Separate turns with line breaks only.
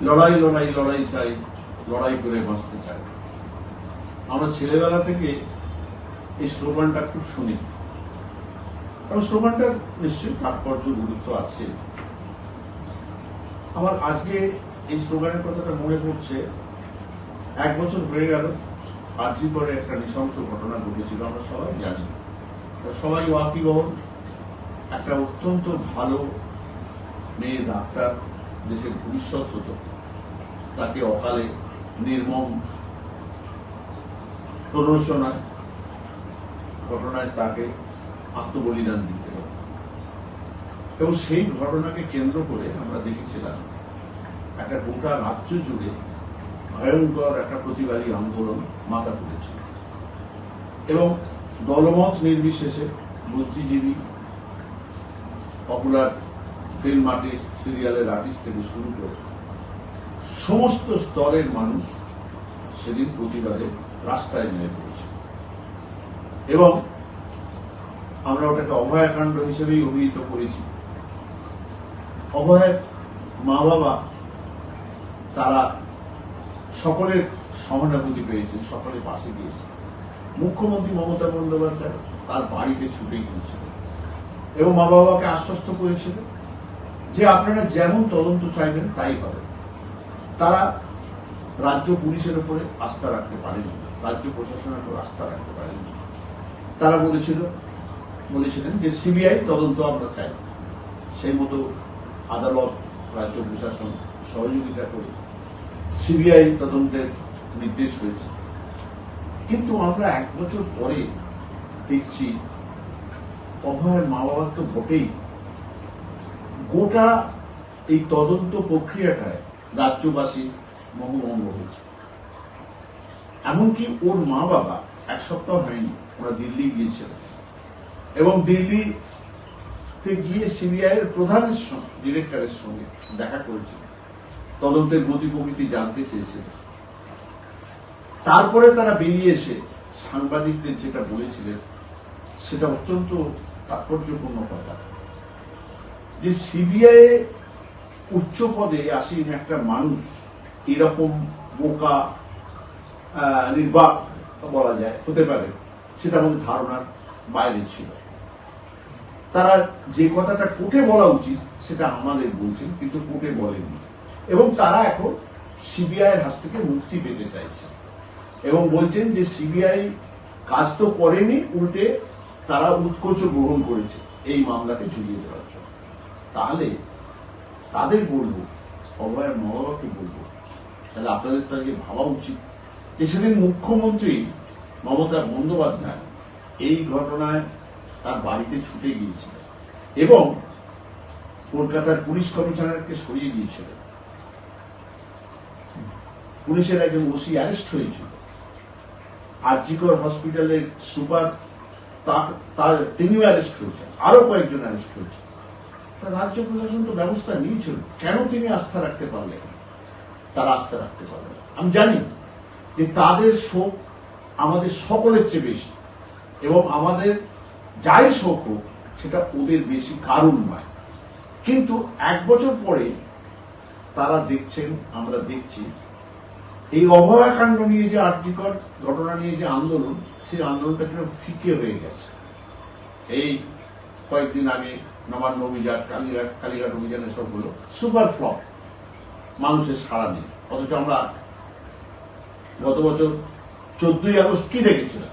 লড়াই লড়াই লড়াই চাই, লড়াই করে বাঁচতে চাই। আমরা ছেলেবেলা থেকে এই স্লোগানটা খুব শুনি, এবং স্লোগানটার নিশ্চয়ই তাৎপর্য গুরুত্ব আছে। আমার আজকে এই স্লোগানের কথাটা মনে পড়ছে, 1 বছর হয়ে গেল আরজি করে একটা নৃশংস ঘটনা ঘটেছিল, আমরা সবাই জানি। সবাই ওয়াকিবহল, একটা অত্যন্ত ভালো মেয়ে ডাক্তার, দেশের ভবিষ্যৎ হতো, তাকে অকালে নির্মম ঘটনায় তাকে আত্মবলিদান দিতে হবে। এবং সেই ঘটনাকে কেন্দ্র করে আমরা দেখেছিলাম একটা গোটা রাজ্য জুড়ে ভয়ঙ্কর একটা প্রতিবাদী আন্দোলন মাথা তুলেছিল, এবং দলমত নির্বিশেষে বুদ্ধিজীবী, পপুলার ফিল্ম আর্টিস্ট, সিরিয়ালের আর্টিস্ট থেকে শুরু করে সমস্ত স্তরের মানুষ সেদিন প্রতিবাদে রাস্তায় নেমে পড়েছে। এবং আমরা ওটাকে অভয়াকাণ্ড হিসেবেই অভিহিত করেছি। অভয়ের মা বাবা তারা সকলের সহানুভূতি পেয়েছে, সকলে পাশে দিয়েছে। মুখ্যমন্ত্রী মমতা বন্দ্যোপাধ্যায় তার বাড়িতে ছুটে গিয়েছিলেন এবং মা বাবাকে আশ্বস্ত করেছিলেন যে আপনারা যেমন তদন্ত চাইবেন তাই পাবেন। তারা রাজ্য পুলিশের উপরে আস্থা রাখতে পারেনি, রাজ্য প্রশাসনের উপর আস্থা রাখতে পারেনি। তারা বলেছিলেন যে সিবিআই তদন্ত আমরা চাই। সেই মতো আদালত, রাজ্য প্রশাসন সহযোগিতা করে সিবিআই তদন্তের নির্দেশ হয়েছে। কিন্তু আমরা 1 বছর পরে দেখছি অভয়ের মা বাবার তো বটেই, গোটা এই তদন্ত প্রক্রিয়াটায় রাজ্যবাসী মোহভঙ্গ হয়েছে। এমনকি ওর মা বাবা 1 সপ্তাহ হয়নি, ওরা দিল্লি গিয়েছিলেন এবং দিল্লিতে গিয়ে সিবিআই এর প্রধান ডিরেক্টরের সঙ্গে দেখা করেছিলেন, তদন্তের গতি প্রকৃতি জানতে চেয়েছিলেন। তারপরে তারা বেরিয়ে এসে সাংবাদিকদের যেটা বলেছিলেন সেটা অত্যন্ত তাৎপর্যপূর্ণ কথা, যে সিবিআই উচ্চ পদে আসীন একটা মানুষ এরকম বোকা নির্বাক বলা যায় হতে পারে, সেটা আমাদের ধারণার বাইরে ছিল। তারা যে কথাটা কোর্টে বলা উচিত সেটা আমাদের বলছেন, কিন্তু কোর্টে বলেননি। এবং তারা এখন সিবিআই এর হাত থেকে মুক্তি পেতে চাইছে এবং বলছেন যে সিবিআই কাজ তো করেনি, উল্টে তারা উৎকোচ গ্রহণ করেছে এই মামলাকে ঝুলিয়ে দেওয়ার জন্য। তাহলে তাদের বলবো, অভয়ের মা বাবাকে বলবো, তাহলে আপনাদের তাকে ভাবা উচিত যে সেদিন মুখ্যমন্ত্রী মমতা বন্দ্যোপাধ্যায় এই ঘটনায় তার বাড়িতে ছুটে গিয়েছিলেন এবং কলকাতার পুলিশ কমিশনারকে সরিয়ে দিয়েছিলেন। পুলিশের একজন ওসি অ্যারেস্ট হয়েছিল, আরজিকর হসপিটালের সুপার তিনিও অ্যারেস্ট হয়েছেন, আরো কয়েকজন অ্যারেস্ট হয়েছে। রাজ্য প্রশাসন তো ব্যবস্থা নিয়েছিল, কেন তিনি আস্থা রাখতে পারলেন? তারা আস্থা রাখতে পারলেন। আমি জানি যে তাদের শোক আমাদের সকলের চেয়ে বেশি, এবং আমাদের যাই শোক হোক সেটা ওদের বেশি কারণ নয়। কিন্তু 1 বছর পরে তারা দেখছেন, আমরা দেখছি, এই অভয়াকাণ্ড নিয়ে যে আরজিকর ঘটনা নিয়ে যে আন্দোলন, সেই আন্দোলনটা কিনা ফিকে হয়ে গেছে। এই কয়েকদিন আগে নবান্ন অভিযান, কালীঘাট অভিযান, এসব হলো সুপার ফ্লপ, মানুষের সাড়া নেই। অথচ আমরা গত বছর 14ই আগস্ট কি দেখেছিলাম?